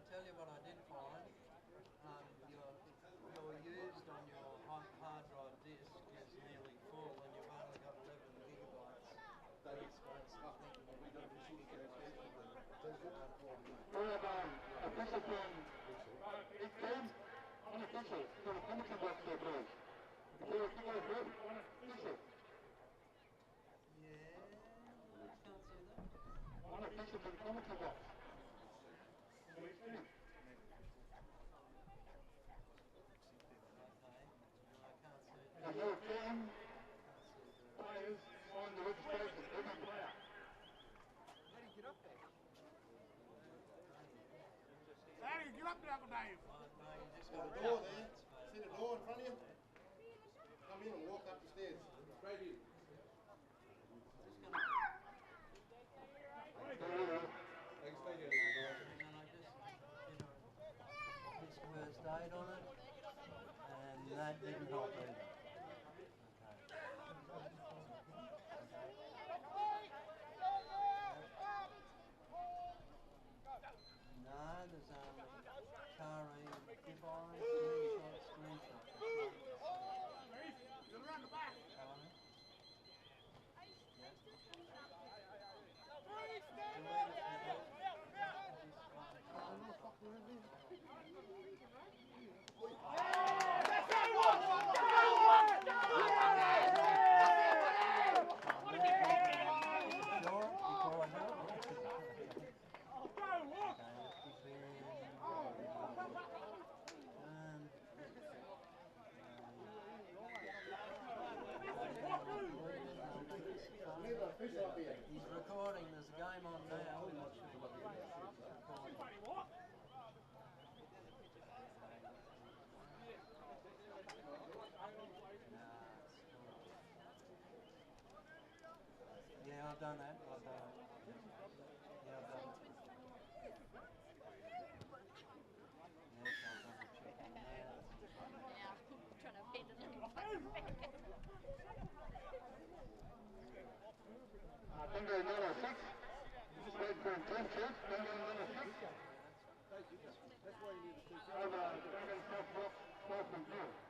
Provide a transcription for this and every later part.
tell you what I did find. Your used on your hard drive disk is nearly full and you've only got 11 gigabytes. That is something we got to shoot there. Discipline. It's game. Unofficial. So the commentary box there, please. Unofficial. Yeah, I can't see that. Unofficial to the commentary box. So it's finished. The European players sign the registration, every player. How do you get up there? How do you get up there, Uncle Dave? No, you just got got the door there. See the door in front of you? Come in and walk up the stairs. Straight in. Just gonna... Thanks, stay down there. And then I just did this first aid on it, and that didn't help either. No, there's Kari, goodbye, screenshot. You're around the back. He's recording, there's a game on now. We're not sure what Yeah, I've done that. Yeah, I've done it. Yeah, I'll double check on that. Trying to bend a little. Dunghutti Nulla 6. Just wait for him 10 shoot. Dunghutti Nulla 6. That's why you need to speak up. Over Dunghutti South Box 12.2.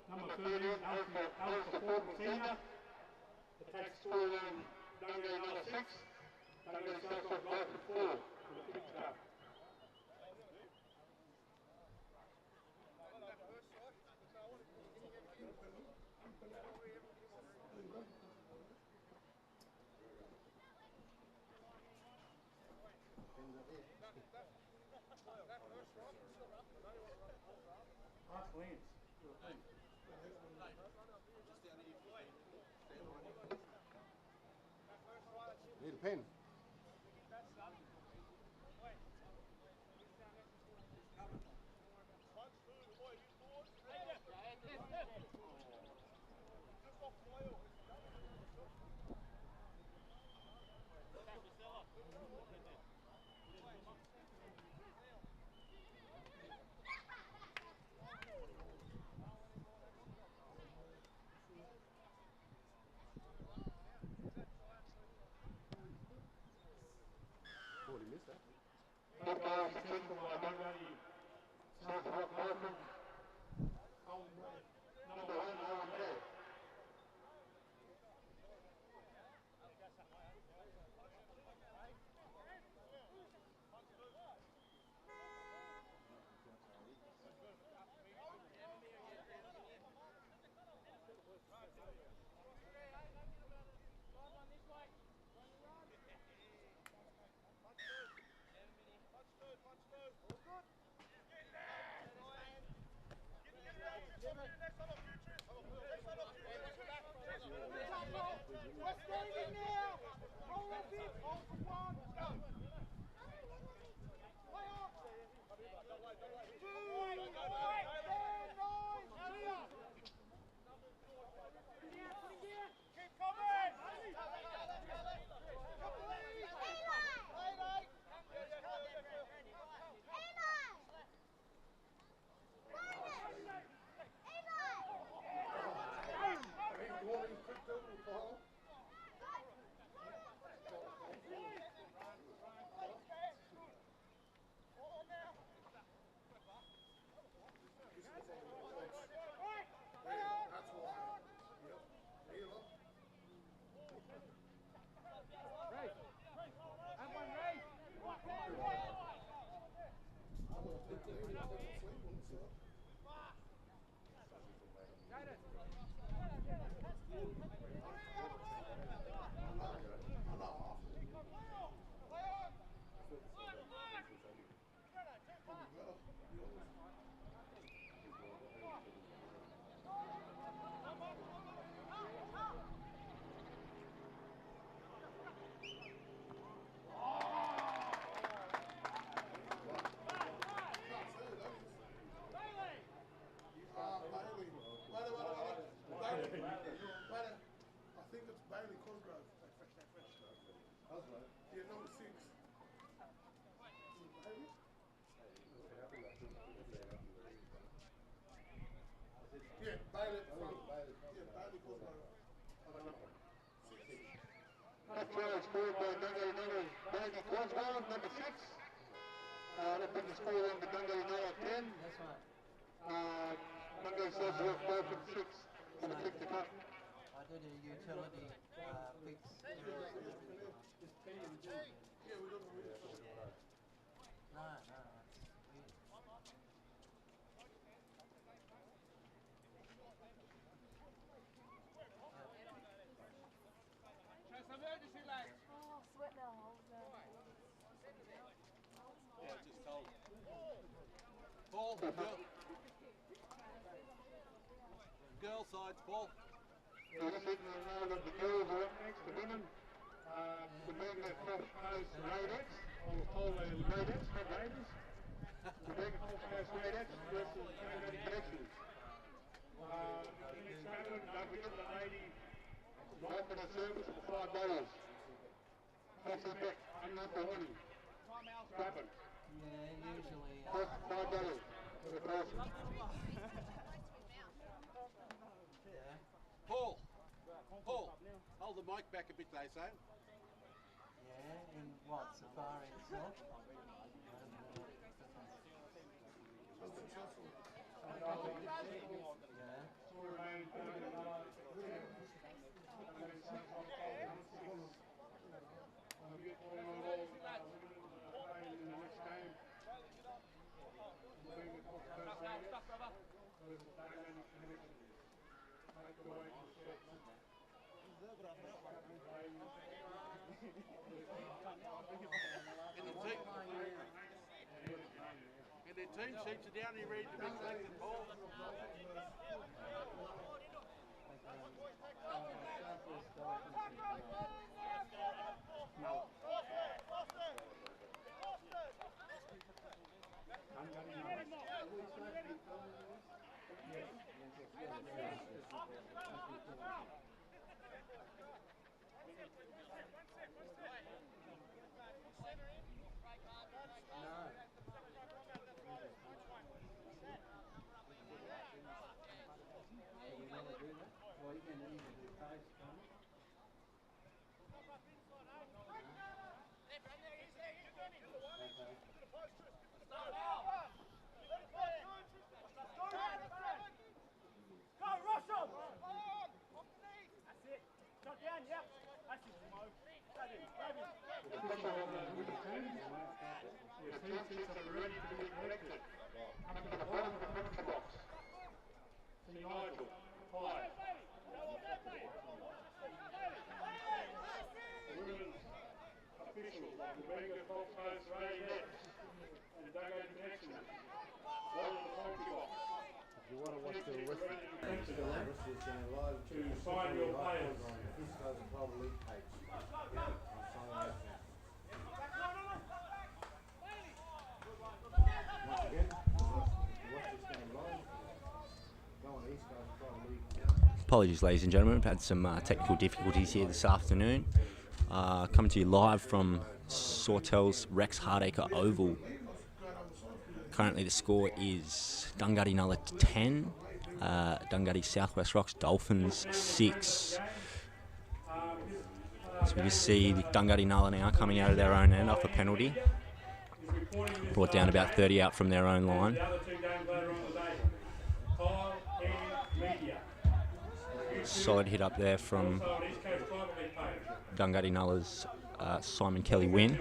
Number 30, Alpha Faulkner Senior. Attacks scoreline Dunghutti Nulla 6. Dunghutti Southside Dolphin 4 for the fifth half. Ask Lance. Need a pen. That's scored by Dunghutti Nulla, Bailey Cosgrove, number 6. That brings the score on to Dunghutti Nulla 10. That's right. Dunghutti Southwest Dolphins 6 for the kick to cut. I did a utility fix. No, it's weird. Oh, sweat now. Yeah, just cold. Ball, girl sides, ball. This is now that the girls are up next, the women. The men that cross pace Radettes, I was told they were Radettes, not Raiders. The men cross pace Radettes versus Dunghutti Connections. The next tournament, don't forget the lady right for the service for $5. That's the bet, unnumber winning. Scrapping. Yeah, usually. Cost $5 for the person. Yeah. Paul, hold the mic back a bit, they say. Yeah, in what, Safari itself? Yeah. And their team sheets are down here ready to be collected, Paul. To sign your players. Apologies, ladies and gentlemen, we've had some technical difficulties here this afternoon. Coming to you live from Sawtell's Rex Hardacre Oval. Currently the score is Dunghutti Nulla 10, Dunghutti Southwest Rocks Dolphins 6. So we just see the Dunghutti Nulla now coming out of their own end off a penalty. Brought down about 30 out from their own line. Solid hit up there from Dunghutti Nulla's Simon Kelly Wynn.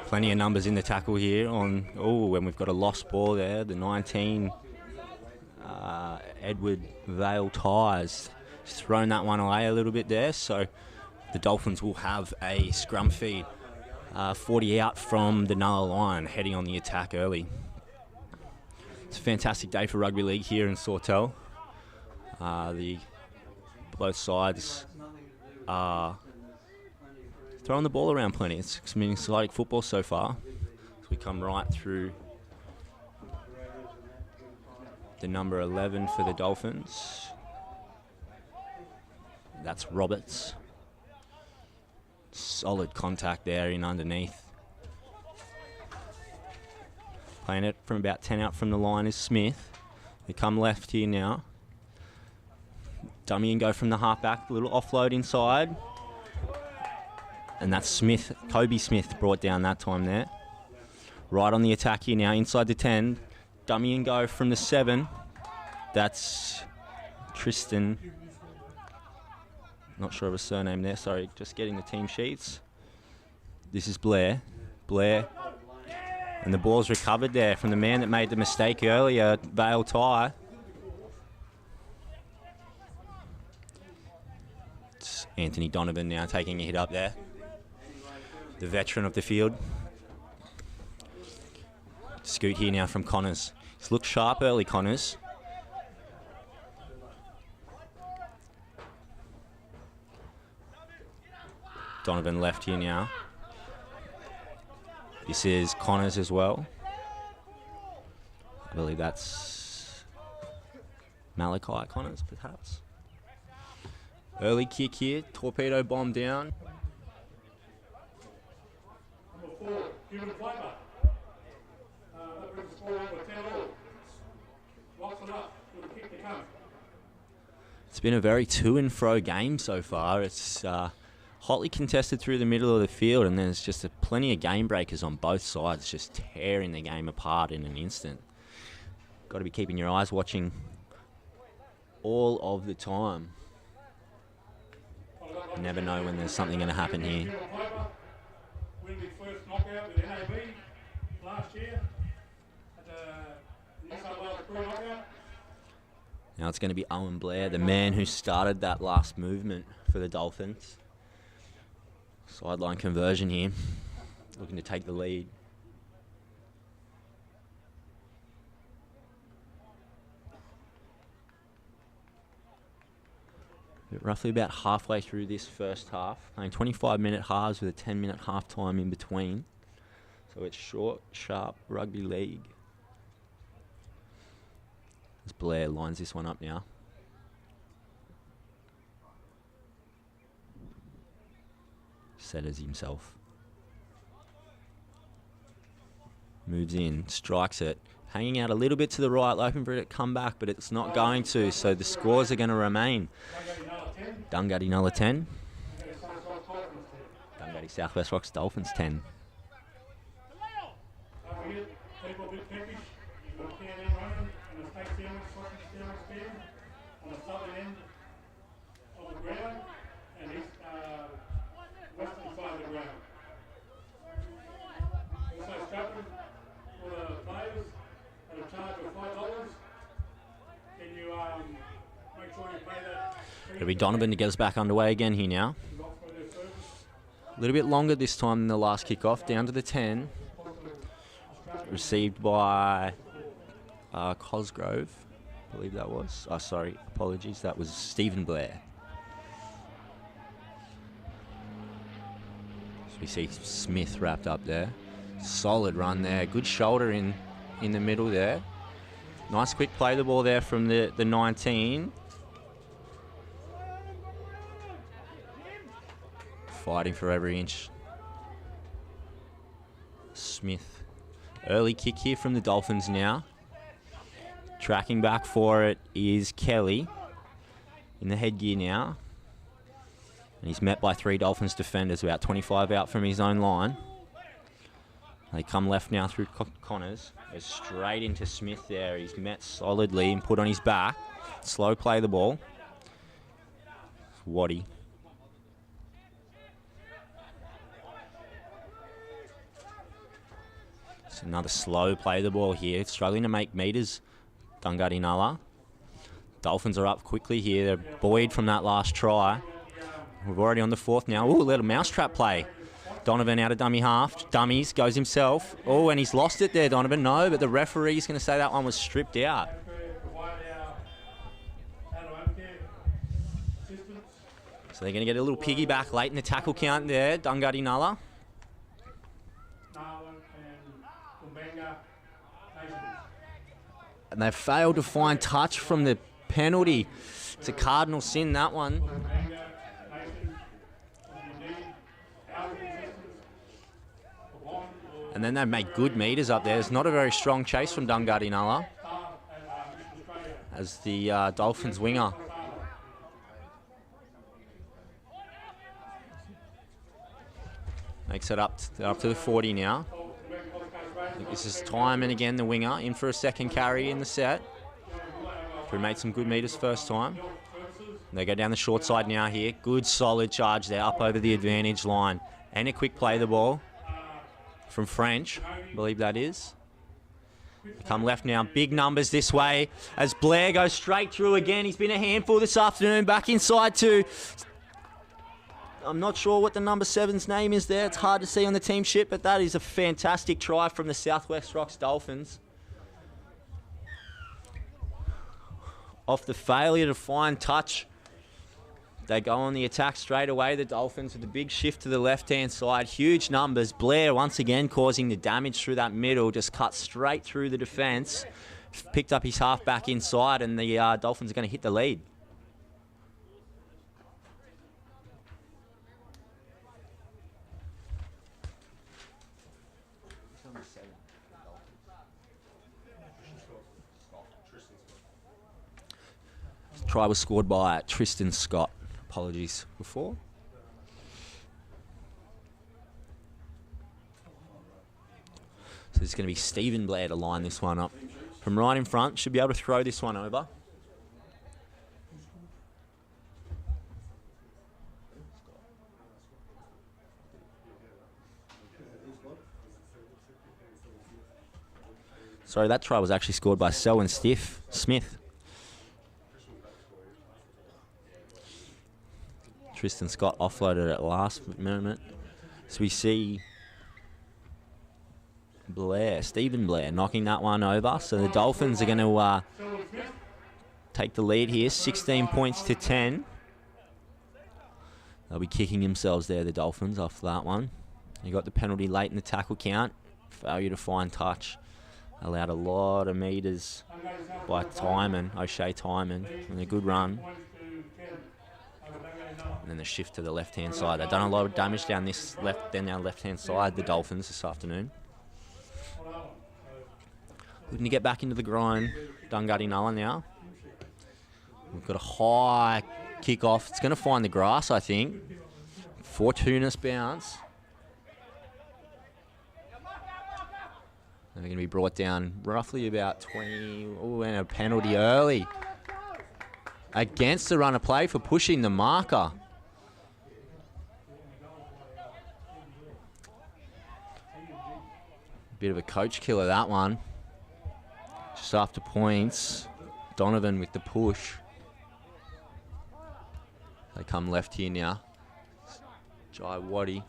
Plenty of numbers in the tackle here on, when we've got a lost ball there, the 19, Edward Vale Tyres. Just thrown that one away a little bit there, so the Dolphins will have a scrum feed. 40 out from the Nulla line, heading on the attack early. It's a fantastic day for rugby league here in Sawtell. Both sides are throwing the ball around plenty. It's been exciting football so far. So we come right through the number 11 for the Dolphins. That's Roberts. Solid contact there in underneath. Playing it from about 10 out from the line is Smith. They come left here now. Dummy and go from the halfback, a little offload inside. And that's Smith, Kobe Smith brought down that time there. Right on the attack here now, inside the 10. Dummy and go from the 7. That's Tristan. Not sure of a surname there, sorry, just getting the team sheets. This is Blair. Blair. And the ball's recovered there from the man that made the mistake earlier, Vale Ty. It's Anthony Donovan now taking a hit up there. The veteran of the field. Scoot here now from Connors. He's looked sharp early, Connors. Donovan left here now. This is Connors as well. I believe that's Malachi Connors, perhaps. Early kick here, torpedo bomb down. Number 4, Human Fibre. That brings the score over 10-all. Locks it up with a kick to come. It's been a very to and fro game so far. It's hotly contested through the middle of the field, and there's just plenty of game breakers on both sides, just tearing the game apart in an instant. Got to be keeping your eyes watching all of the time. You never know when there's something going to happen here. Win his first knockout with NAB last year at the New South Wales Crew knockout. Now it's going to be Owen Blair, the man who started that last movement for the Dolphins. Sideline conversion here, looking to take the lead. Roughly about halfway through this first half, playing 25-minute halves with a 10-minute half time in between. So it's short, sharp rugby league. As Blair lines this one up now. Setters himself. Moves in, strikes it. Hanging out a little bit to the right, hoping for it to come back, but it's not going to, so the scores are going to remain. Dunghutti Nulla 10. Dunghutti Southwest Rocks Dolphins 10. It'll be Donovan to get us back underway again here now. A little bit longer this time than the last kickoff, down to the 10. Received by Cosgrove, I believe that was. Oh, sorry, apologies, that was Stephen Blair. So we see Smith wrapped up there. Solid run there. Good shoulder in the middle there. Nice quick play the ball there from the 19. Fighting for every inch. Smith. Early kick here from the Dolphins now. Tracking back for it is Kelly in the headgear now. And he's met by 3 Dolphins defenders, about 25 out from his own line. They come left now through Connors. Goes straight into Smith there. He's met solidly and put on his back. Slow play the ball. Waddy. It's another slow play the ball here. Struggling to make meters, Dunghutti Nulla. Dolphins are up quickly here. They're buoyed from that last try. We're already on the 4th now. Ooh, a little mousetrap play. Donovan out of dummy half. Dummies, goes himself. Oh, and he's lost it there, Donovan. No, but the referee's going to say that one was stripped out. So they're going to get a little piggyback late in the tackle count there, Dunghutti Nulla. And they've failed to find touch from the penalty. It's a cardinal sin, that one. And then they've made good meters up there. It's not a very strong chase from Dunghutti Nulla as the Dolphins winger. Makes it up to the 40 now. I think this is Timon again, the winger, in for a second carry in the set. Who made some good meters first time. And they go down the short side now here. Good solid charge there up over the advantage line. And a quick play the ball from French, I believe that is. Come left now, big numbers this way as Blair goes straight through again. He's been a handful this afternoon, back inside to, I'm not sure what the number 7's name is there. It's hard to see on the team sheet, but that is a fantastic try from the Southwest Rocks Dolphins. Off the failure to find touch, they go on the attack straight away, the Dolphins, with a big shift to the left-hand side. Huge numbers. Blair once again causing the damage through that middle, just cut straight through the defence. Picked up his half back inside, and the Dolphins are going to hit the lead. Try was scored by Tristan Scott. Apologies before. So it's going to be Stephen Blair to line this one up. From right in front, should be able to throw this one over. Sorry, that try was actually scored by Selwyn Smith. Tristan Scott offloaded at last moment. So we see Stephen Blair knocking that one over. So the Dolphins are going to take the lead here, 16 points to 10. They'll be kicking themselves there, the Dolphins, off that one. They got the penalty late in the tackle count. Failure to find touch. Allowed a lot of meters by O'Shea Timon, and a good run. And then the shift to the left-hand side. They've done a lot of damage down this left-hand side, the Dolphins, this afternoon. Looking to get back into the grind, Dunghutti Nulla now. We've got a high kick-off. It's going to find the grass, I think. Fortuitous bounce. They're going to be brought down roughly about 20. Oh, and a penalty early against the run of play for pushing the marker. Bit of a coach killer, that one. Just after points. Donovan with the push. They come left here now. Jai Waddy.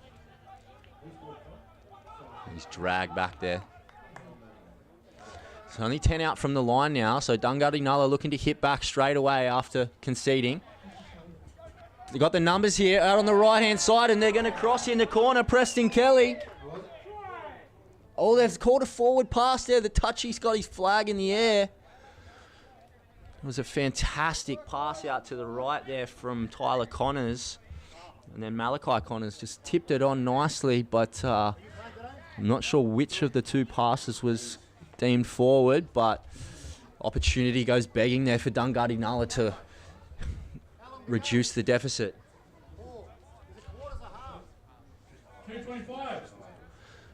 He's dragged back there. It's only 10 out from the line now, so Dunghutti Nulla looking to hit back straight away after conceding. They got the numbers here out on the right-hand side, and they're going to cross in the corner. Preston Kelly. Oh, they've called a forward pass there. The touchy's got his flag in the air. It was a fantastic pass out to the right there from Tyler Connors. And then Malachi Connors just tipped it on nicely, but I'm not sure which of the two passes was deemed forward, but opportunity goes begging there for Dunghutti Nulla to reduce the deficit. 2:25.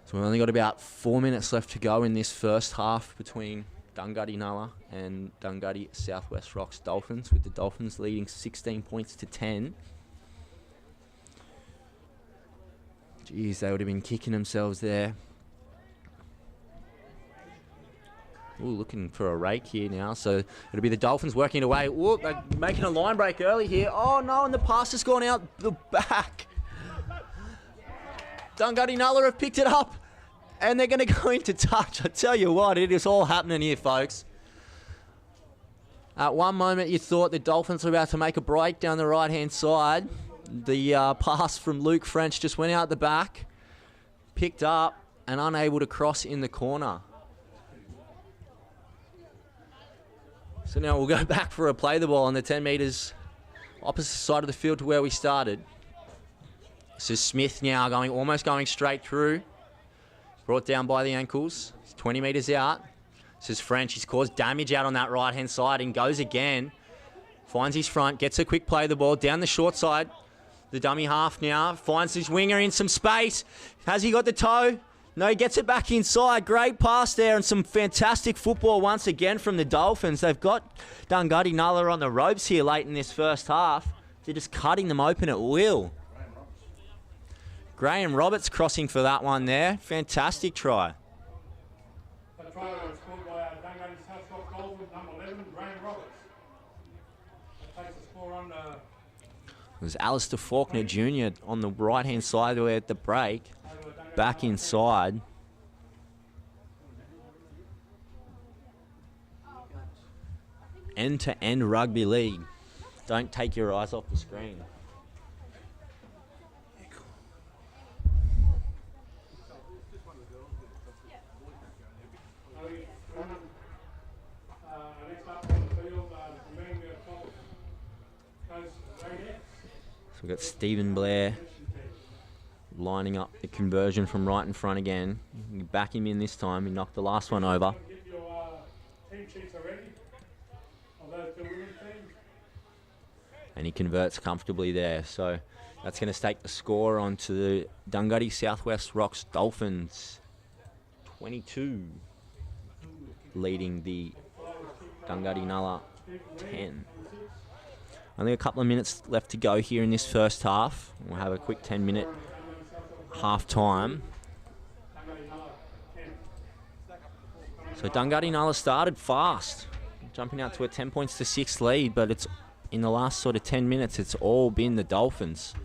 So we've only got about 4 minutes left to go in this first half between Dunghutti Nulla and Dunghutti Southwest Rocks Dolphins, with the Dolphins leading 16 points to 10. Jeez, they would have been kicking themselves there. Ooh, looking for a rake here now. So it'll be the Dolphins working it away. Ooh, they're making a line break early here. Oh no, and the pass has gone out the back. Dunghutti Nulla have picked it up, and they're going to go into touch. I tell you what, it is all happening here, folks. At one moment, you thought the Dolphins were about to make a break down the right-hand side. The pass from Luke French just went out the back, picked up, and unable to cross in the corner. So now we'll go back for a play the ball on the 10 metres opposite side of the field to where we started. This is Smith now almost going straight through. Brought down by the ankles. He's 20 metres out. This is French. He's caused damage out on that right-hand side and goes again. Finds his front, gets a quick play the ball down the short side. The dummy half now finds his winger in some space. Has he got the toe? No, he gets it back inside. Great pass there and some fantastic football once again from the Dolphins. They've got Dunghutti Nulla on the ropes here late in this first half. They're just cutting them open at will. Graham Roberts crossing for that one there. Fantastic try. The try was scored by Dunghutti South Rocks Dolphins, number 11, Graham Roberts. That takes the score on It was Alistair Faulkner Jr. on the right-hand side there at the break. Back inside. End-to-end rugby league. Don't take your eyes off the screen. So we've got Stephen Blair lining up the conversion from right in front again. You back him in this time. He knocked the last one over. Get your team sheets already of those two women's teams. And he converts comfortably there. So that's going to stake the score onto the Dunghutti Southwest Rocks Dolphins. 22 leading the Dunghutti Nulla 10. Only a couple of minutes left to go here in this first half. We'll have a quick 10-minute half time. So Dunghutti Nulla started fast, jumping out to a 10 points to 6 lead, but it's in the last sort of 10 minutes, it's all been the Dolphins.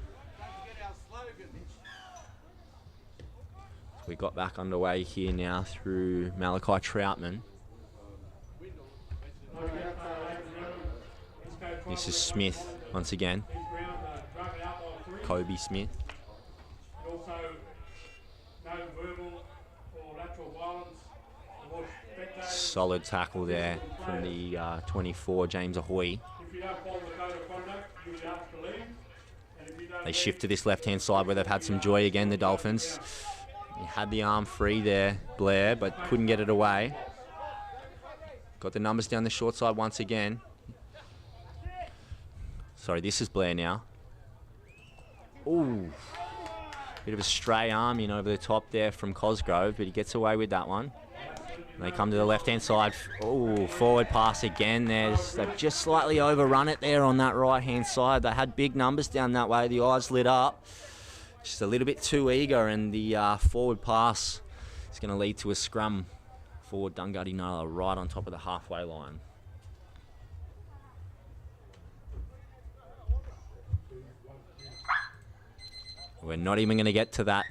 So we got back underway here now through Malachi Troutman. This is Smith once again. Kobe Smith. Also, no verbal or lateral violence. Solid tackle there from the 24, James Ahoy. If you don't follow the code of conduct, you'll be asked to leave. And if you don't They shift to this left-hand side where they've had some joy again, the Dolphins. He had the arm free there, Blair, but couldn't get it away. Got the numbers down the short side once again. Sorry, this is Blair now. Ooh. Bit of a stray arm in over the top there from Cosgrove, but he gets away with that one. And they come to the left-hand side. Ooh, forward pass again. They've just slightly overrun it there on that right-hand side. They had big numbers down that way. The eyes lit up. Just a little bit too eager, and the forward pass is going to lead to a scrum for Dunghutti Nulla right on top of the halfway line. We're not even going to get to that.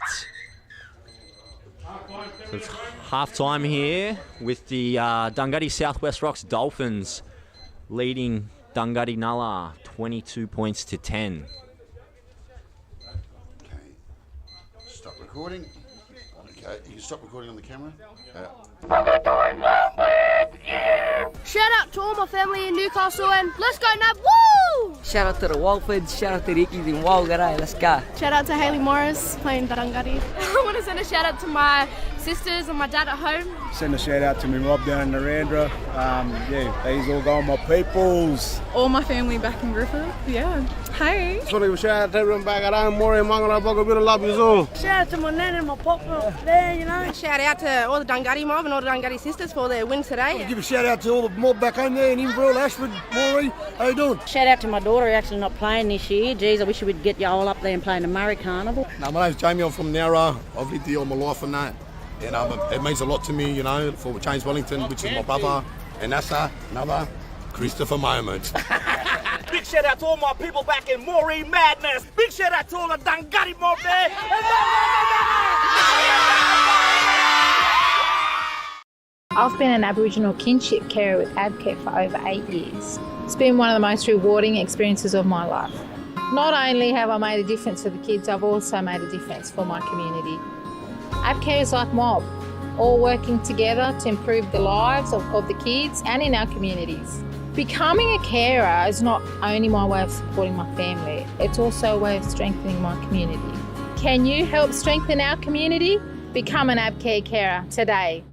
So it's half-time here with the Dunghutti Southwest Rocks Dolphins leading Dunghutti Nulla 22 points to 10. recording. Okay, you can stop recording on the camera. Shout out to all my family in Newcastle and let's go Nab, woo! Shout out to the Walfords, shout out to the Ickies in Walgaray, let's go. Shout out to Hayley Morris playing Dunghutti. I want to send a shout out to my sisters and my dad at home. Send a shout out to me Rob down in Narendra. These all going my peoples. All my family back in Griffith, yeah. Hey. Just want to give a shout out to everyone back at home, Maury and Mangala, a bit of love you all. Shout out to my nan and my pop there, you know. Shout out to all the Dunghutti mob and all the Dunghutti sisters for their win today. Give a shout out to all the mob back home there in Inverell, Ashford, Maury. How you doing? Shout out to my daughter who's actually not playing this year. Geez, I wish we would get you all up there and play in the Murray Carnival. No, my name's Jamie, I'm from Nowra. I've lived here all my life and that. And it means a lot to me, you know, for James Wellington, which is my brother, and Asa, another Christopher moment. Big shout out to all my people back in Maury Madness. Big shout out to all the Dunghutti mob there. I've been an Aboriginal kinship carer with AbCare for over 8 years. It's been one of the most rewarding experiences of my life. Not only have I made a difference for the kids, I've also made a difference for my community. AbCare is like mob, all working together to improve the lives of the kids and in our communities. Becoming a carer is not only my way of supporting my family, it's also a way of strengthening my community. Can you help strengthen our community? Become an AbCare carer today.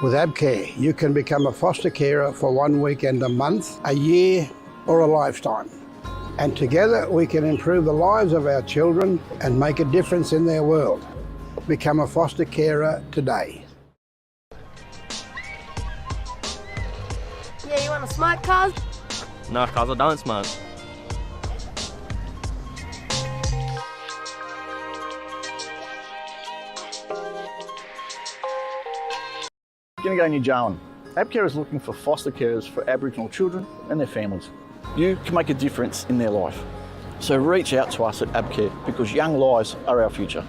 With AbCare, you can become a foster carer for 1 weekend a month, a year, or a lifetime. And together we can improve the lives of our children and make a difference in their world. Become a foster carer today. Yeah, you want a smart car? No, cuz I don't smoke. G'day New Jarwin. AbCare is looking for foster carers for Aboriginal children and their families. You can make a difference in their life. So reach out to us at AbCare because young lives are our future.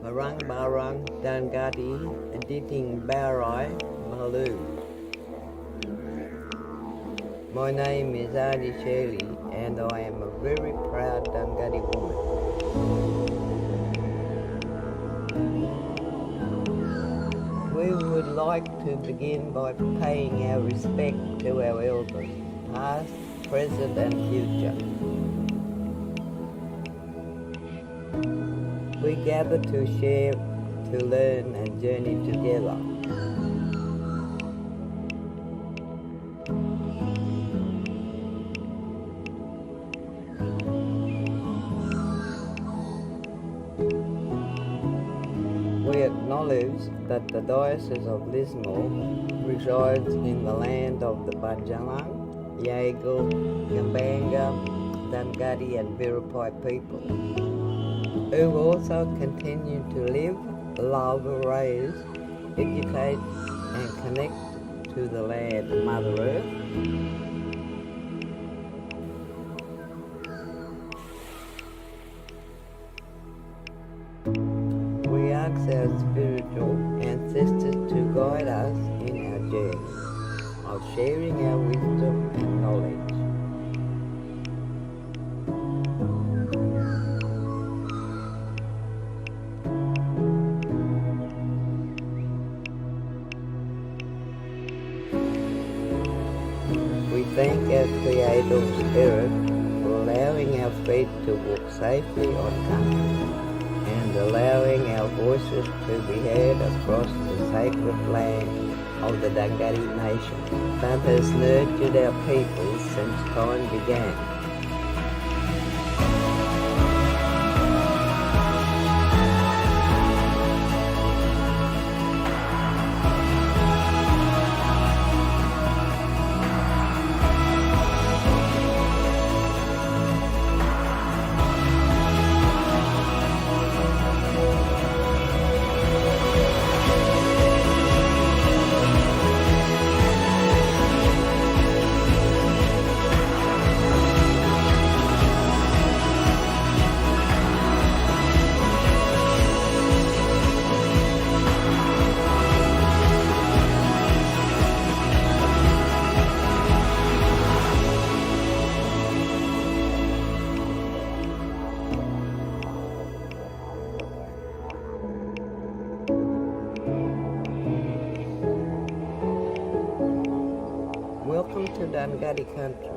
Barang Barang Dunghutti Editing Barai Malu. My name is Adi Shirley and I am a very proud Dunghutti woman. We would like to begin by paying our respect to our elders, past, present and future. We gather to share, to learn and journey together. We acknowledge that the Diocese of Lismore resides in the land of the Bundjalung, Yaegl, Gambanga, Dunghutti and Biripi people, who also continue to live, love, raise, educate and connect to the land, Mother Earth. We ask our spiritual ancestors to guide us in our journey of sharing our wisdom and knowledge. We thank our Creator Spirit for allowing our feet to walk safely on country and allowing our voices to be heard across the sacred land of the Dunghutti Nation that has nurtured our people since time began. Welcome to Dunghutti country.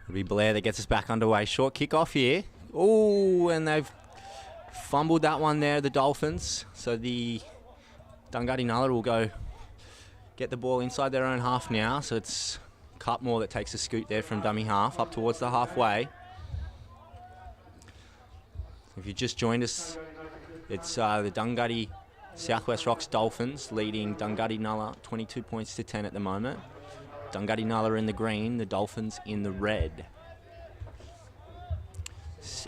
It'll be Blair that gets us back underway. Short kick-off here. Oh, and they've fumbled that one there, the Dolphins. So the Dunghutti Nulla will go get the ball inside their own half now. So it's Cutmore that takes a scoot there from dummy half up towards the halfway. If you just joined us, it's the Dunghutti Southwest Rocks Dolphins leading Dunghutti Nulla 22 points to 10 at the moment. Dunghutti Nulla in the green, the Dolphins in the red.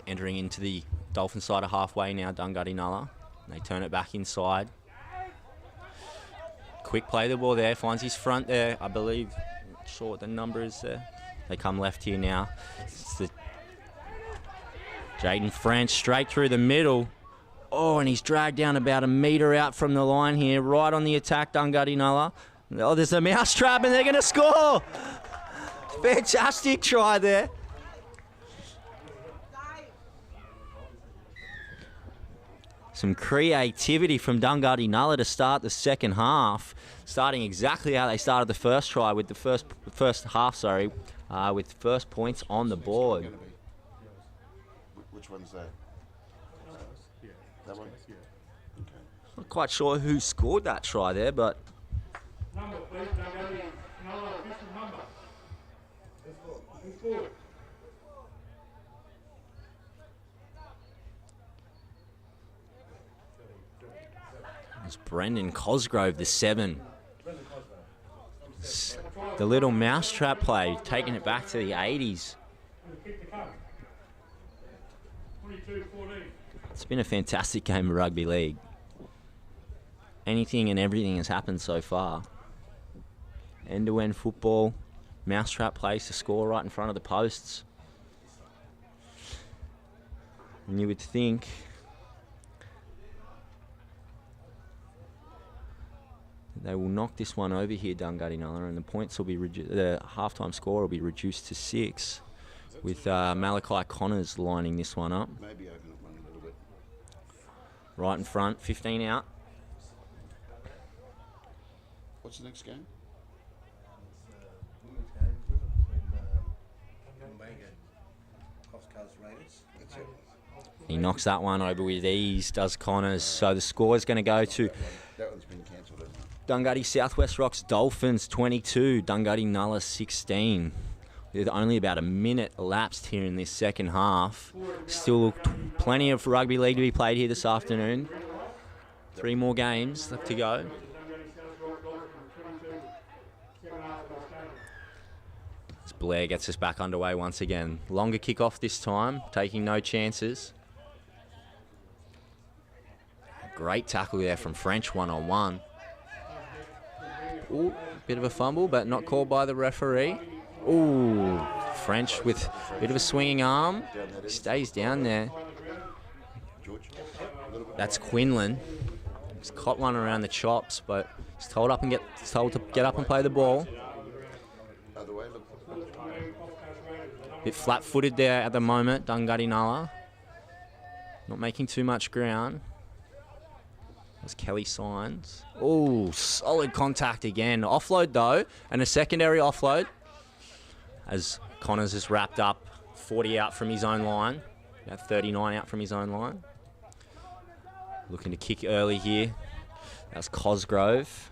Entering into the Dolphin side of halfway now, Dunghutti Nulla. They turn it back inside. Quick play the ball there, finds his front there, I believe. Not sure what the number is there. They come left here now. It's the Jaden French straight through the middle. Oh, and he's dragged down about a metre out from the line here, right on the attack, Dunghutti Nulla. Oh, there's a mousetrap and they're going to score. Fantastic try there. Some creativity from Dunghutti Nulla to start the second half, starting exactly how they started the first try with the first half, with first points on the board. Which one's that? That one? Okay. Not quite sure who scored that try there, but Number, please, Dunghutti Nulla, official number. Who's forward? it's Brendan Cosgrove, the 7. The little mousetrap play, taking it back to the 80s. It's been a fantastic game of rugby league. Anything and everything has happened so far. End-to-end football, mousetrap plays to score right in front of the posts. And you would think they will knock this one over here, Dunghutti Nulla, and the points will be the halftime score will be reduced to 6, with Malachi Connors lining this one up. Maybe open up one a little bit. Right in front, 15 out. What's the next game? He knocks that one over with ease, does Connors. So the score is going to go to That one's been cancelled, hasn't it? Dunghutti Southwest Rocks Dolphins 22, Dunghutti Nulla 16. With only about a minute elapsed here in this second half. Still plenty of rugby league to be played here this afternoon. 3 more games left to go. As Blair gets us back underway once again. Longer kickoff this time, taking no chances. Great tackle there from French, one-on-one. Ooh, bit of a fumble, but not called by the referee. Ooh, French with a bit of a swinging arm. Stays down there. That's Quinlan. He's caught one around the chops, but he's told to get up and play the ball. Bit flat-footed there at the moment, Dunghutti Nulla. Not making too much ground. As Kelly signs. Oh, solid contact again. Offload though, and a secondary offload. As Connors is wrapped up, 40 out from his own line. About 39 out from his own line. Looking to kick early here. That's Cosgrove.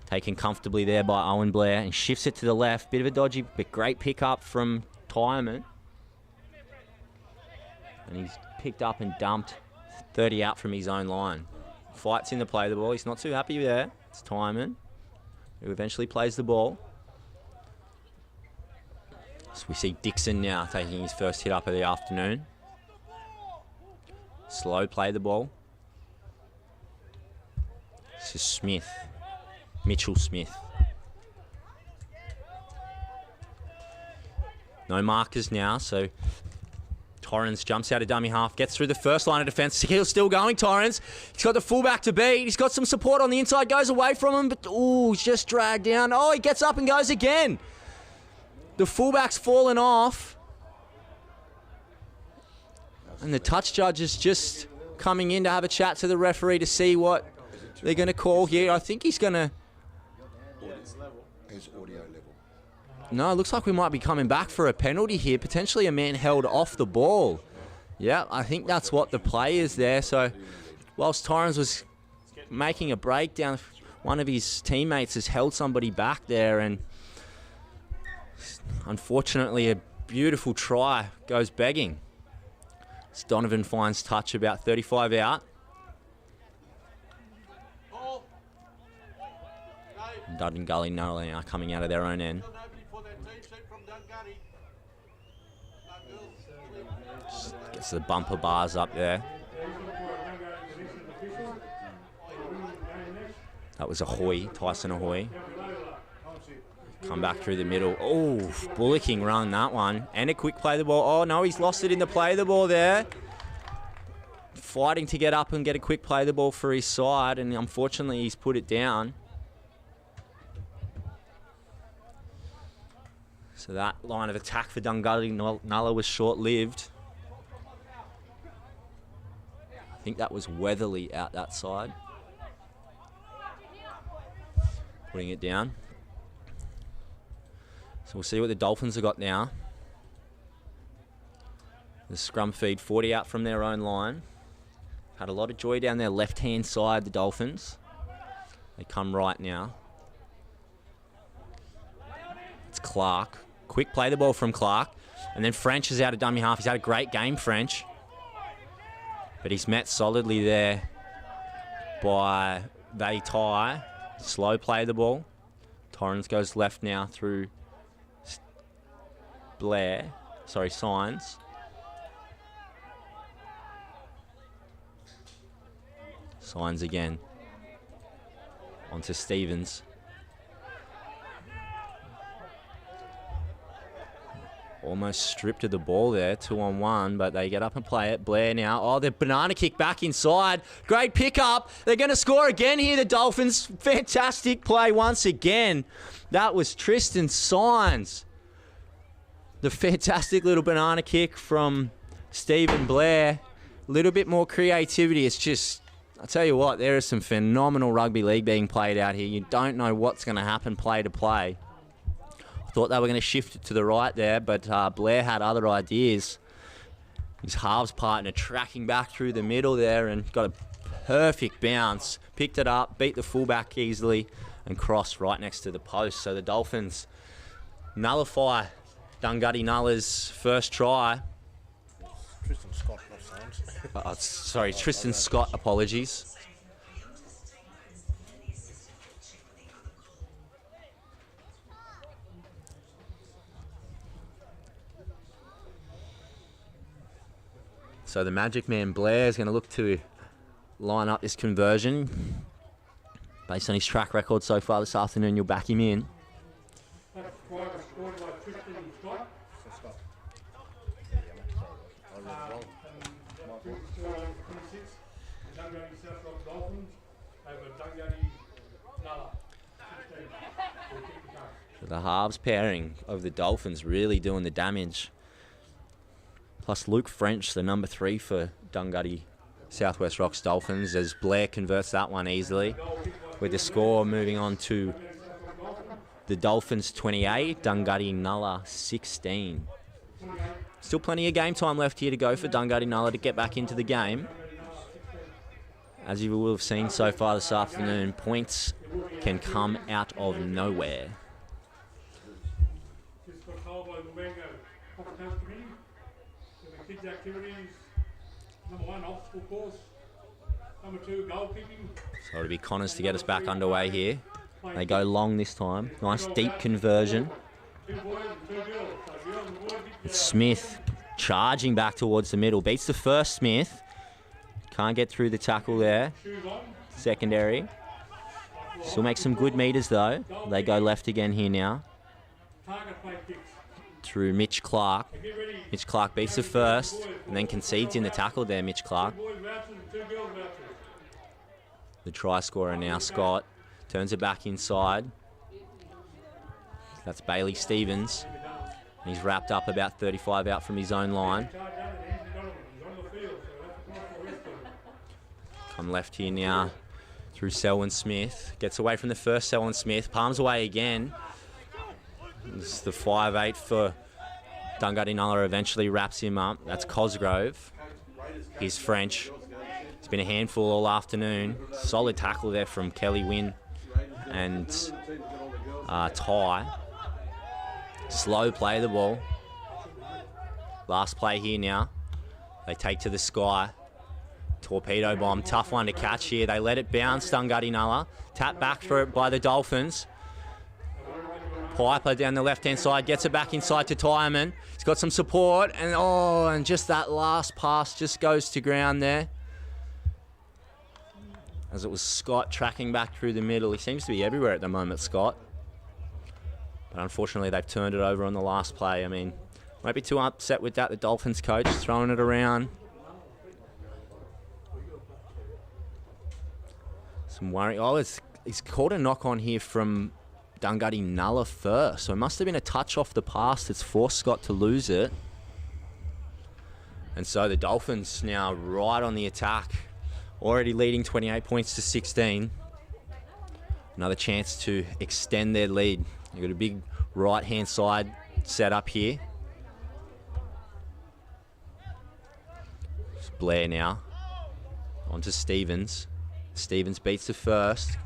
Taken comfortably there by Owen Blair and shifts it to the left. Bit of a dodgy, but great pick up from Tyman. And he's picked up and dumped 30 out from his own line. Fights in the play the ball. He's not too happy there. It's Tyman who eventually plays the ball. So we see Dixon now taking his first hit up of the afternoon. Slow play the ball. This is Smith. Mitchell Smith. No markers now, so Torrens jumps out of dummy half, gets through the first line of defence. He's still going, Torrens. He's got the fullback to beat. He's got some support on the inside, goes away from him, but ooh, he's just dragged down. Oh, he gets up and goes again. The fullback's fallen off. And the touch judge is just coming in to have a chat to the referee to see what they're going to call here. I think he's going to... His audio level. No, it looks like we might be coming back for a penalty here. Potentially a man held off the ball. Yeah, I think that's what the play is there. So whilst Torrens was making a breakdown, one of his teammates has held somebody back there, and unfortunately a beautiful try goes begging. As Donovan finds touch about 35 out. Dunghutti Nulla now coming out of their own end. Just gets the bumper bars up there. That was Tyson Ahoy. Come back through the middle. Oh, bullocking run, that one. And a quick play the ball. Oh, no, he's lost it in the play the ball there. Fighting to get up and get a quick play the ball for his side, and unfortunately he's put it down. So that line of attack for Dunghutti Nulla was short-lived. I think that was Weatherly out that side. Putting it down. So we'll see what the Dolphins have got now. The scrum feed 40 out from their own line. Had a lot of joy down their left-hand side, the Dolphins. They come right now. It's Clark. Quick play the ball from Clark. And then French is out of dummy half. He's had a great game, French. But he's met solidly there by Vaitai. Slow play the ball. Torrens goes left now through Signs. Signs again. Onto Stevens. Almost stripped of the ball there, 2-on-1, but they get up and play it. Blair now. Oh, the banana kick back inside. Great pickup. They're going to score again here, the Dolphins. Fantastic play once again. That was Tristan Signs. The fantastic little banana kick from Stephen Blair. A little bit more creativity. It's just, I'll tell you what, there is some phenomenal rugby league being played out here. You don't know what's going to happen play to play. I thought they were going to shift it to the right there, but Blair had other ideas. His halves partner tracking back through the middle there and got a perfect bounce. Picked it up, beat the fullback easily, and crossed right next to the post. So the Dolphins nullify Dunghutti Nulla's first try. Tristan Scott, not Signs. Sorry, Tristan Scott, apologies. So the Magic Man Blair is going to look to line up this conversion. Based on his track record so far this afternoon, you'll back him in. The halves pairing of the Dolphins really doing the damage. Plus Luke French, the number 3 for Dunghutti Southwest Rocks Dolphins, as Blair converts that one easily. With the score moving on to the Dolphins 28, Dunghutti Nulla 16. Still plenty of game time left here to go for Dunghutti Nulla to get back into the game. As you will have seen so far this afternoon, points can come out of nowhere. Kids' activities, number 1, obstacle course, number 2, goal kicking. So it'll be Connors to get us back underway here. They go long this time. Nice deep conversion. It's Smith charging back towards the middle. Beats the first Smith. Can't get through the tackle there. Secondary. Still makes some good meters though. They go left again here now. Through Mitch Clark. Mitch Clark beats the first and then concedes in the tackle there, Mitch Clark. The try scorer now, Scott, turns it back inside. That's Bailey Stevens. He's wrapped up about 35 out from his own line. Come left here now through Selwyn Smith. Gets away from the first Selwyn Smith. Palms away again. This is the 5'8" for Dunghutti Nulla, eventually wraps him up. That's Cosgrove. He's French. It's been a handful all afternoon. Solid tackle there from Kelly Wynn and Ty. Slow play the ball. Last play here now. They take to the sky. Torpedo bomb. Tough one to catch here. They let it bounce, Dunghutti Nulla. Tap back for it by the Dolphins. Piper down the left-hand side, gets it back inside to Tyman. He's got some support, and just that last pass just goes to ground there. As it was Scott tracking back through the middle. He seems to be everywhere at the moment, Scott. But unfortunately, they've turned it over on the last play. I mean, won't be too upset with that. The Dolphins coach throwing it around. Some worry. He's called a knock on here from Dunghutti Nulla first. So it must have been a touch off the pass that's forced Scott to lose it. And so the Dolphins now right on the attack. Already leading 28 points to 16. Another chance to extend their lead. You've got a big right-hand side set up here. It's Blair now. On to Stevens. Stevens beats the first.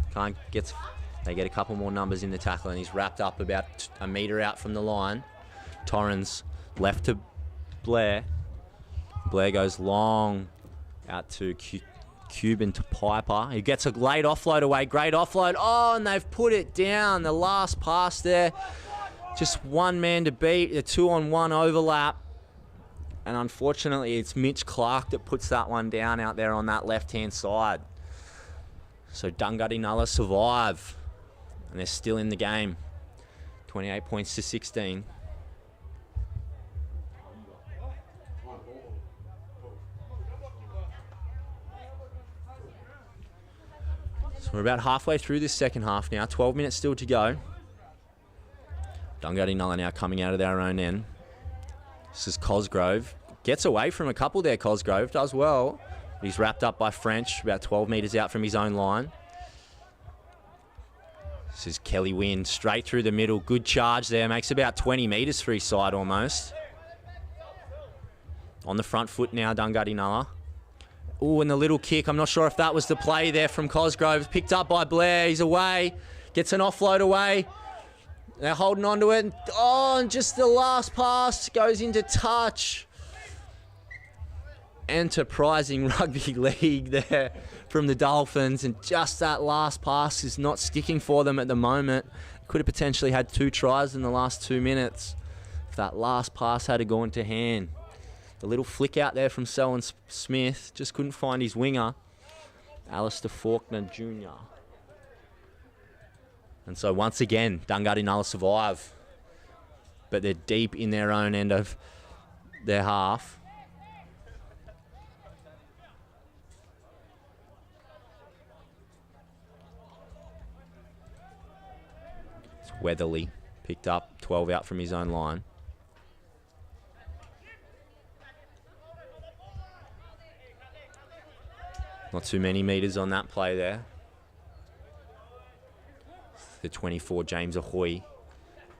They get a couple more numbers in the tackle, and he's wrapped up about a metre out from the line. Torrens left to Blair. Blair goes long out to Cuban to Piper. He gets a late offload away. Great offload. Oh, and they've put it down. The last pass there. Just one man to beat. A 2-on-1 overlap. And unfortunately, it's Mitch Clark that puts that one down out there on that left-hand side. So Dunghutti Nulla survive. And they're still in the game. 28 points to 16. So we're about halfway through this second half now. 12 minutes still to go. Dunghutti Nulla now coming out of their own end. This is Cosgrove. Gets away from a couple there, Cosgrove. Does well. He's wrapped up by French, about 12 metres out from his own line. This is Kelly Wynn, straight through the middle. Good charge there. Makes about 20 metres for his side almost. On the front foot now, Dunghutti Nulla. Oh, and the little kick. I'm not sure if that was the play there from Cosgrove. Picked up by Blair. He's away. Gets an offload away. They're holding on to it. And just the last pass goes into touch. Enterprising rugby league there from the Dolphins, and just that last pass is not sticking for them at the moment. Could have potentially had 2 tries in the last 2 minutes if that last pass had gone to hand. The little flick out there from Selwyn Smith, just couldn't find his winger, Alistair Faulkner Jr. And so once again, Dunghutti Nulla survive, but they're deep in their own end of their half. Weatherly picked up 12 out from his own line. Not too many metres on that play there. The 24, James Ahoy.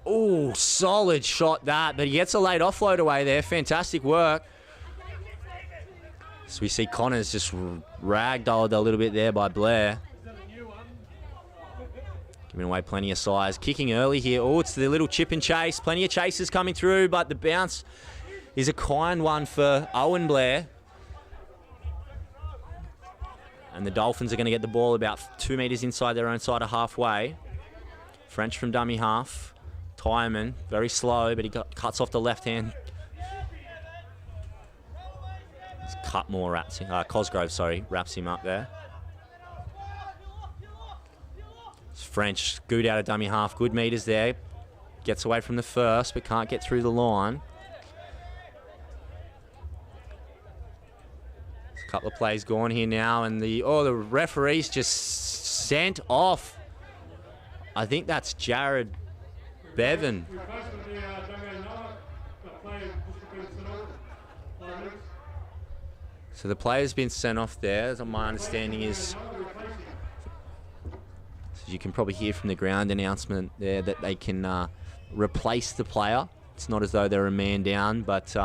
Oh, solid shot that, but he gets a late offload away there. Fantastic work. So we see Connors just ragdolled a little bit there by Blair. Giving away plenty of size. Kicking early here. Oh, it's the little chip and chase. Plenty of chases coming through, but the bounce is a kind one for Owen Blair. And the Dolphins are going to get the ball about 2 metres inside their own side of halfway. French from dummy half. Tyman, very slow, but he cuts off the left hand. Cutmore wraps him, Cosgrove, wraps him up there. French, good out of dummy half, good metres there. Gets away from the first, but can't get through the line. A couple of plays gone here now, and the referee's just sent off. I think that's Jared Bevan. So the player's been sent off there. My understanding is, you can probably hear from the ground announcement there, that they can replace the player. It's not as though they're a man down, but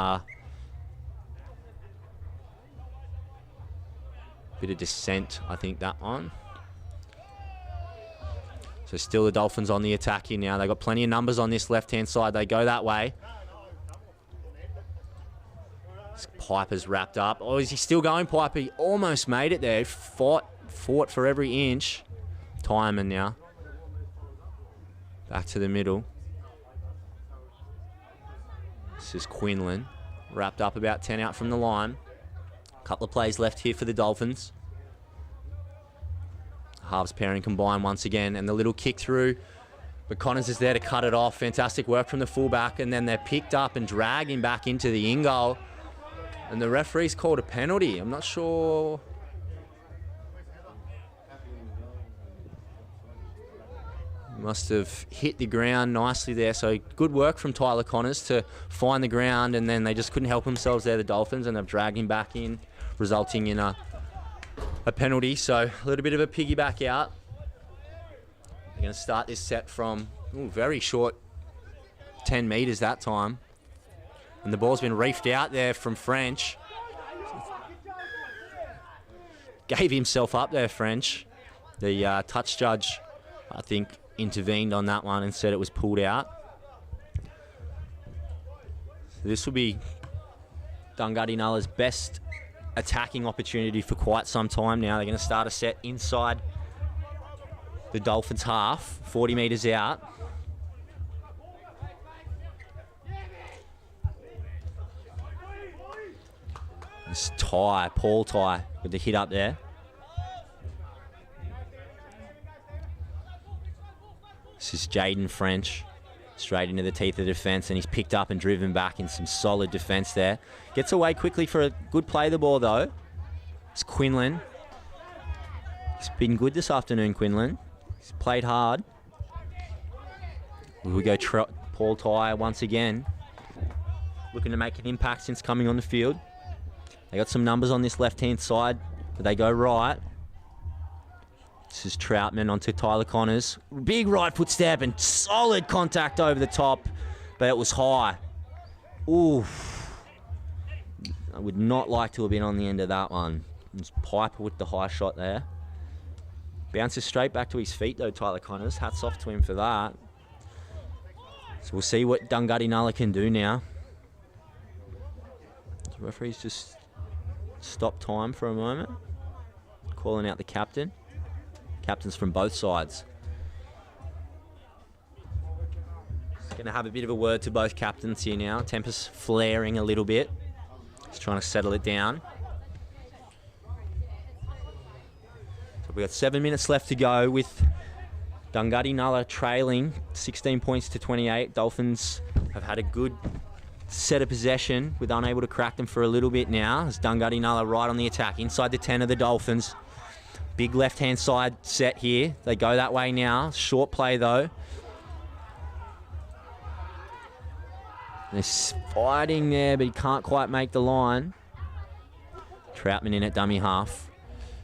bit of dissent, I think, that one. So still the Dolphins on the attack here now. They've got plenty of numbers on this left-hand side. They go that way. Piper's wrapped up. Oh, is he still going, Piper? He almost made it there. Fought for every inch. Tyman now. Back to the middle. This is Quinlan. Wrapped up about 10 out from the line. A couple of plays left here for the Dolphins. Halves pairing combined once again, and the little kick through. But Connors is there to cut it off. Fantastic work from the fullback, and then they're picked up and dragged him back into the in-goal. And the referee's called a penalty. I'm not sure. Must have hit the ground nicely there. So good work from Tyler Connors to find the ground, and then they just couldn't help themselves there, the Dolphins, and they've dragged him back in, resulting in a penalty. So a little bit of a piggyback out. They're going to start this set from very short 10 metres that time. And the ball's been reefed out there from French. Gave himself up there, French. The touch judge, I think, intervened on that one and said it was pulled out. So this will be Dunghutti Nulla's best attacking opportunity for quite some time now. They're going to start a set inside the Dolphins half, 40 metres out. This Paul Ty with the hit up there. This is Jaden French, straight into the teeth of the defence, and he's picked up and driven back in some solid defence there. Gets away quickly for a good play of the ball though. It's Quinlan. He's been good this afternoon, Quinlan. He's played hard. We go Paul Ty once again, looking to make an impact since coming on the field. They got some numbers on this left-hand side, but they go right. This is Troutman onto Tyler Connors. Big right foot step and solid contact over the top, but it was high. Oof. I would not like to have been on the end of that one. It's Piper with the high shot there. Bounces straight back to his feet though, Tyler Connors. Hats off to him for that. So we'll see what Dunghutti Nulla can do now. The referee's just stopped time for a moment. Calling out the captain. Captains from both sides. Going to have a bit of a word to both captains here now. Temper's flaring a little bit. Just trying to settle it down. So we've got 7 minutes left to go with Dunghutti Nulla trailing 16 points to 28. Dolphins have had a good set of possession with unable to crack them for a little bit now. As Dunghutti Nulla right on the attack inside the 10 of the Dolphins. Big left-hand side set here. They go that way now. Short play though. They're fighting there, but he can't quite make the line. Troutman in at dummy half.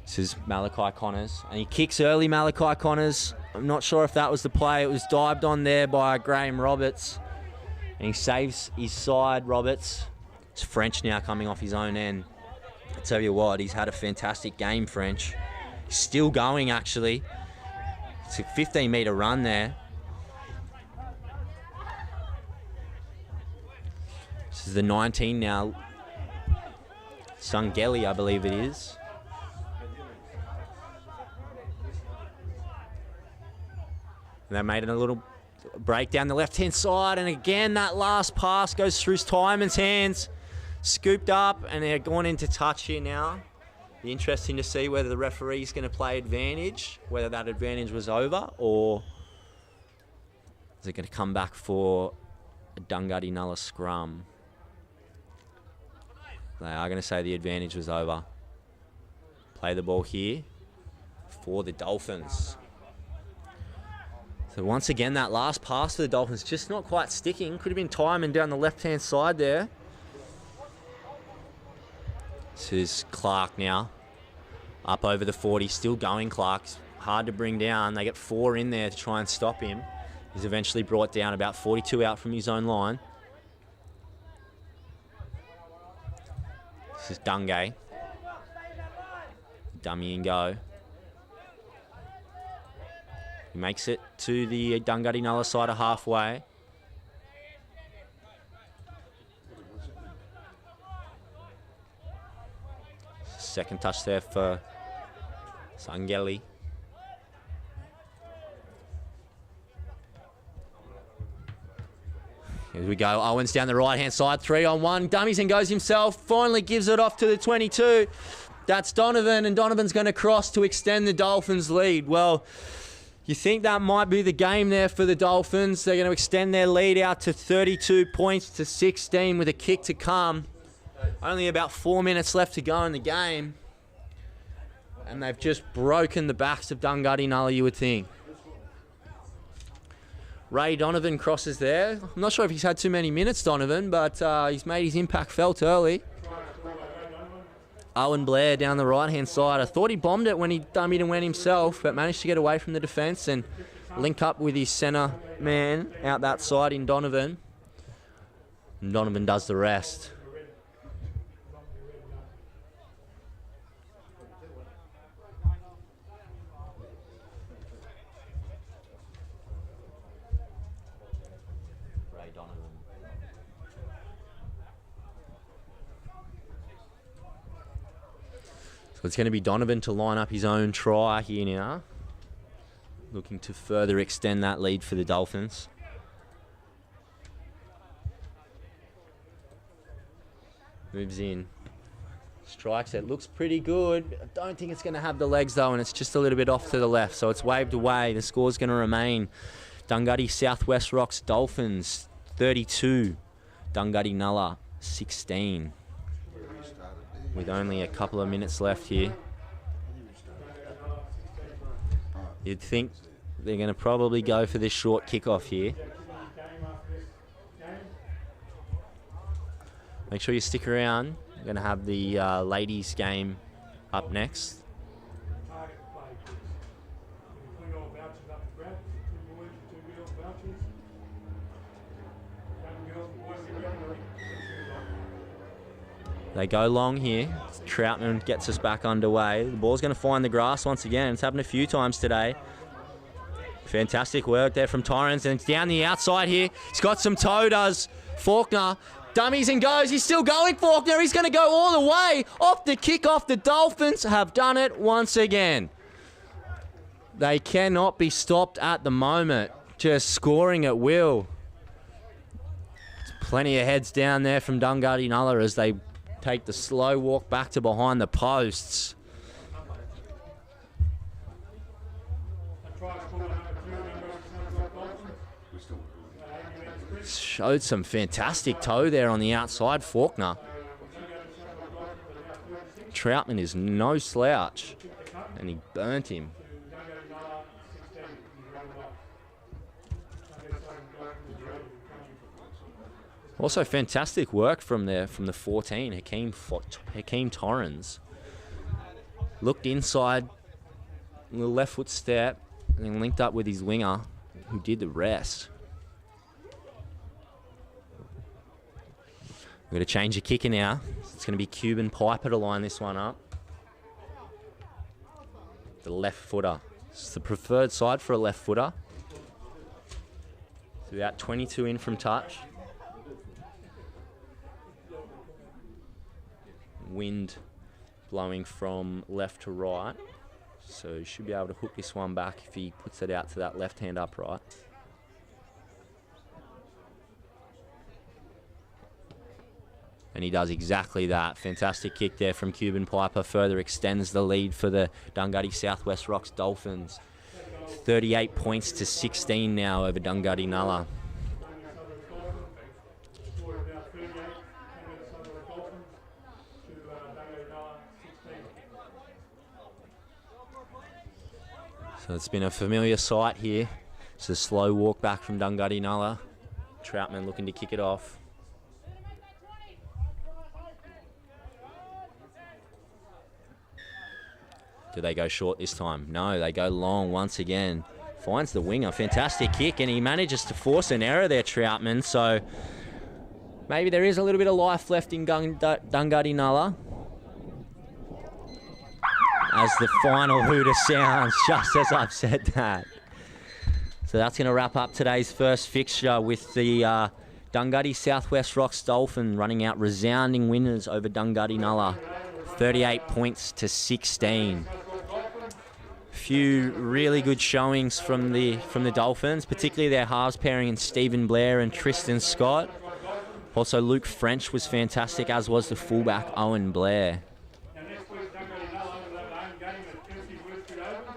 This is Malachi Connors. And he kicks early, Malachi Connors. I'm not sure if that was the play. It was dived on there by Graham Roberts. And he saves his side, Roberts. It's French now coming off his own end. I tell you what, he's had a fantastic game, French. He's still going, actually. It's a 15-metre run there. This is the 19 now. Sungeli, I believe it is. And they made a little break down the left-hand side, and again that last pass goes through Tyman's hands. Scooped up, and they're going into touch here now. Be interesting to see whether the referee's going to play advantage, whether that advantage was over, or is it going to come back for a Dunghutti Nulla scrum? They are going to say the advantage was over. Play the ball here for the Dolphins. So once again, that last pass for the Dolphins just not quite sticking. Could have been Tyman down the left-hand side there. This is Clark now. Up over the 40, still going Clark's hard to bring down. They get 4 in there to try and stop him. He's eventually brought down about 42 out from his own line. This is Dungay. Dummy and go. He makes it to the Dunghutti Nulla side of halfway. Second touch there for Sungeli. Here we go. Owens down the right-hand side, 3-on-1. Dummies and goes himself. Finally gives it off to the 22. That's Donovan, and Donovan's going to cross to extend the Dolphins' lead. Well, you think that might be the game there for the Dolphins. They're going to extend their lead out to 32 points to 16 with a kick to come. Only about 4 minutes left to go in the game. And they've just broken the backs of Dunghutti Nulla, you would think. Ray Donovan crosses there. I'm not sure if he's had too many minutes, Donovan, but he's made his impact felt early. Owen Blair down the right-hand side. I thought he bombed it when he dummied and went himself, but managed to get away from the defence and link up with his centre man out that side in Donovan. And Donovan does the rest. It's going to be Donovan to line up his own try here now. Looking to further extend that lead for the Dolphins. Moves in. Strikes it. Looks pretty good. I don't think it's going to have the legs though, and it's just a little bit off to the left. So it's waved away. The score's going to remain Dunghutti Southwest Rocks Dolphins 32. Dunghutti Nulla 16. With only a couple of minutes left here. You'd think they're going to probably go for this short kickoff here. Make sure you stick around. We're going to have the ladies game up next. They go long here. Troutman gets us back underway. The ball's going to find the grass once again. It's happened a few times today. Fantastic work there from Torrens, and it's down the outside here. He's got some toe, does Faulkner. Dummies and goes. He's still going, Faulkner. He's going to go all the way. Off the kick-off, the Dolphins have done it once again. They cannot be stopped at the moment. Just scoring at will. Plenty of heads down there from Dunghutti Nulla as they take the slow walk back to behind the posts. Showed some fantastic toe there on the outside, Faulkner. Troutman is no slouch, and he burnt him. Also, fantastic work from the 14, Hakeem Torrens. Looked inside, little left foot step, and then linked up with his winger, who did the rest. We're going to change the kicker now. It's going to be Cuban Piper to line this one up. The left footer. It's the preferred side for a left footer. It's about 22 in from touch. Wind blowing from left to right, so he should be able to hook this one back if he puts it out to that left hand upright. And he does exactly that. Fantastic kick there from Cuban Piper. Further extends the lead for the Dunghutti Southwest Rocks Dolphins. 38 points to 16 now over Dunghutti Nulla. So it's been a familiar sight here. It's a slow walk back from Dunghutti Nulla. Troutman looking to kick it off. Do they go short this time? No, they go long once again. Finds the winger. Fantastic kick, and he manages to force an error there, Troutman. So maybe there is a little bit of life left in Dunghutti Nulla. As the final hooter sounds, just as I've said that. So that's going to wrap up today's first fixture with the Dunghutti Southwest Rocks Dolphin running out resounding winners over Dunghutti Nulla. 38 points to 16. few really good showings from the Dolphins, particularly their halves pairing in Stephen Blair and Tristan Scott. Also, Luke French was fantastic, as was the fullback Owen Blair. Now next week, Dunghutti Nulla will have a home game at Kelsey Woodstreet Oval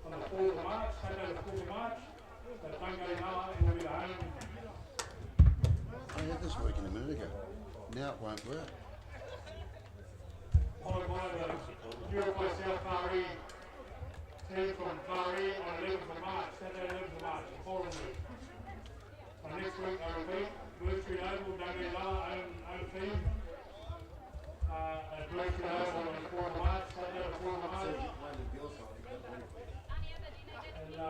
on the 4th of March, Saturday the 4th of March. So Dunghutti Nulla will be the home. I had this week in America. Now it won't work. Followed by the Uruguay South Far East team from Far East on 11th of March, Saturday 11th of March, the following week. So next week, I repeat, Woodstreet Oval, Dunghutti Nulla, home team. At Woodstreet Oval on the 4th of March, Saturday the 4th of March. And the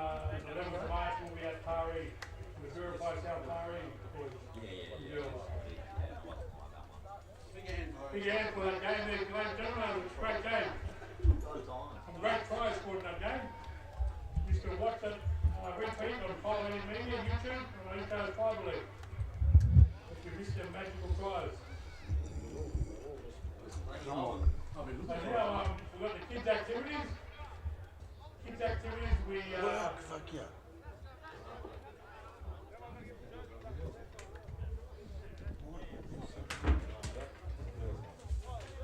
11th of March will be at Far East, the Uruguay South Far East. Big hand for that game there, ladies and gentlemen. It was a great game. Some great tries scored in that game. You can watch it repeat on following media, YouTube, on East Coast Fibre League. If you missed them magical tries. So now we've got the kids' activities. Kids' activities, we... Fuck yeah.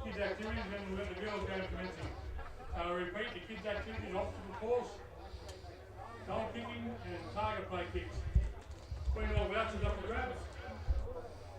Kids' activities, and we've got the girls' game commencing. Repeat the kids' activities, obstacle course, goal kicking, and target play kicks. 20 more vouchers up for grabs.